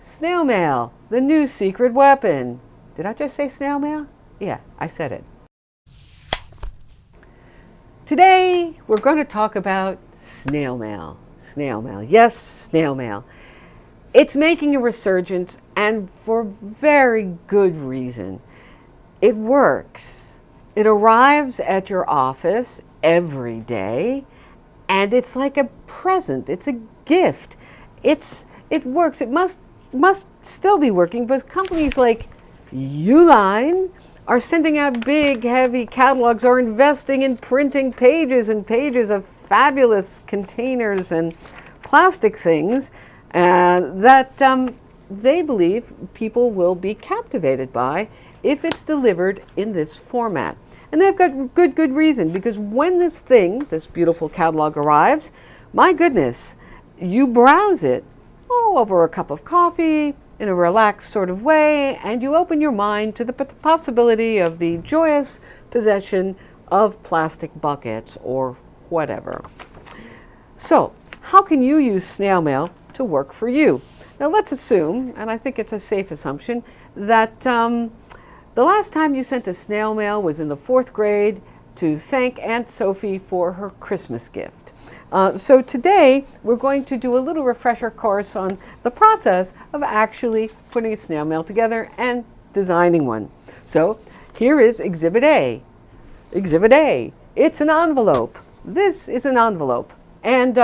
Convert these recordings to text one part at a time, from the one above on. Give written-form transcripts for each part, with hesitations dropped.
Snail mail, the new secret weapon. Did I just say snail mail? Yeah, I said it. Today, we're going to talk about snail mail. Snail mail, yes, snail mail. It's making a resurgence, and for very good reason. It works. It arrives at your office every day, and it's like a present. It's a gift. It works. It must still be working because companies like Uline are sending out big, heavy catalogs, are investing in printing pages and pages of fabulous containers and plastic things that they believe people will be captivated by if it's delivered in this format. And they've got good reason, because when this beautiful catalog arrives, my goodness, you browse it over a cup of coffee in a relaxed sort of way, and you open your mind to the possibility of the joyous possession of plastic buckets or whatever. So, how can you use snail mail to work for you? Now let's assume, and I think it's a safe assumption, that the last time you sent a snail mail was in the 4th grade to thank Aunt Sophie for her Christmas gift. So today we're going to do a little refresher course on the process of actually putting a snail mail together and designing one. So here is Exhibit A. Exhibit A. It's an envelope. This is an envelope, and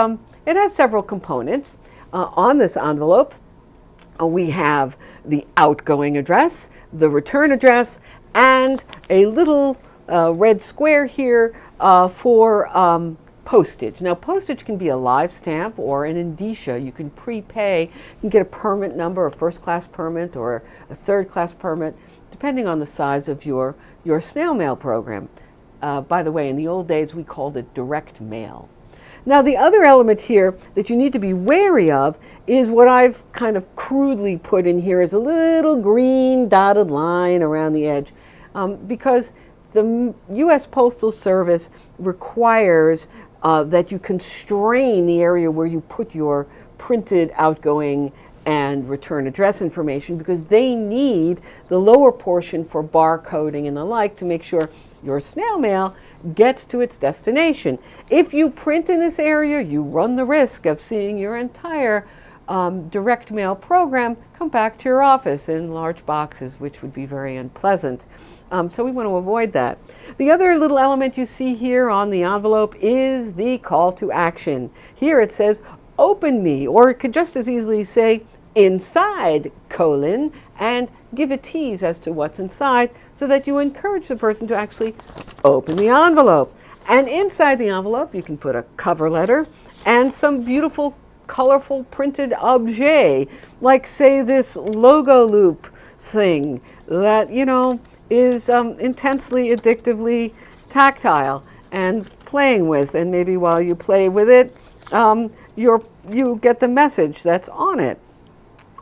it has several components. On this envelope, we have the outgoing address, the return address, and a little red square here for postage. Now, postage can be a live stamp or an indicia. You can prepay. You can get a permit number, a first-class permit or a third-class permit, depending on the size of your snail mail program. By the way, in the old days, we called it direct mail. Now, the other element here that you need to be wary of is what I've kind of crudely put in here as a little green dotted line around the edge, because the U.S. Postal Service requires that you constrain the area where you put your printed outgoing and return address information, because they need the lower portion for barcoding and the like to make sure your snail mail gets to its destination. If you print in this area, you run the risk of seeing your entire direct mail program come back to your office in large boxes, which would be very unpleasant. So we want to avoid that. The other little element you see here on the envelope is the call to action. Here it says, open me, or it could just as easily say, inside, and give a tease as to what's inside so that you encourage the person to actually open the envelope. And inside the envelope, you can put a cover letter and some beautiful, colorful printed objet, like say this logo loop thing that, is intensely, addictively tactile and playing with. And maybe while you play with it, you get the message that's on it.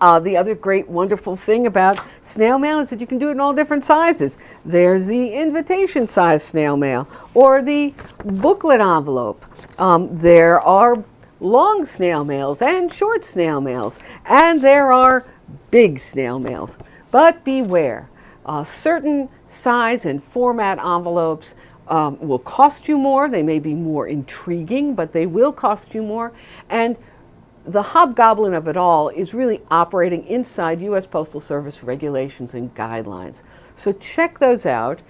The other great, wonderful thing about snail mail is that you can do it in all different sizes. There's the invitation size snail mail or the booklet envelope. There are long snail mails and short snail mails, and there are big snail mails. But beware, certain size and format envelopes will cost you more. They may be more intriguing, but they will cost you more. And the hobgoblin of it all is really operating inside U.S. Postal Service regulations and guidelines. So check those out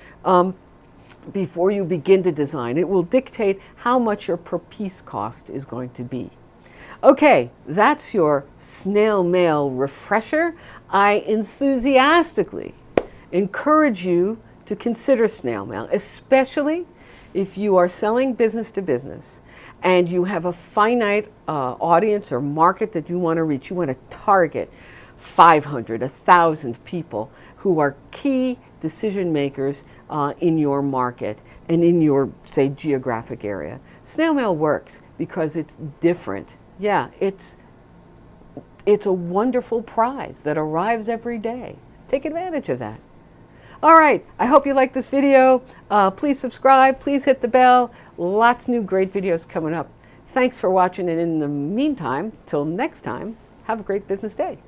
before you begin to design. It will dictate how much your per piece cost is going to be. Okay, that's your snail mail refresher. I enthusiastically encourage you to consider snail mail, especially if you are selling business to business and you have a finite audience or market that you want to reach. You want to target 500, 1,000 people who are key decision makers in your market and in your, say, geographic area. Snail mail works because it's different. Yeah, it's a wonderful prize that arrives every day. Take advantage of that. All right, I hope you liked this video. Please subscribe, please hit the bell. Lots of new great videos coming up. Thanks for watching, and in the meantime, till next time, have a great business day.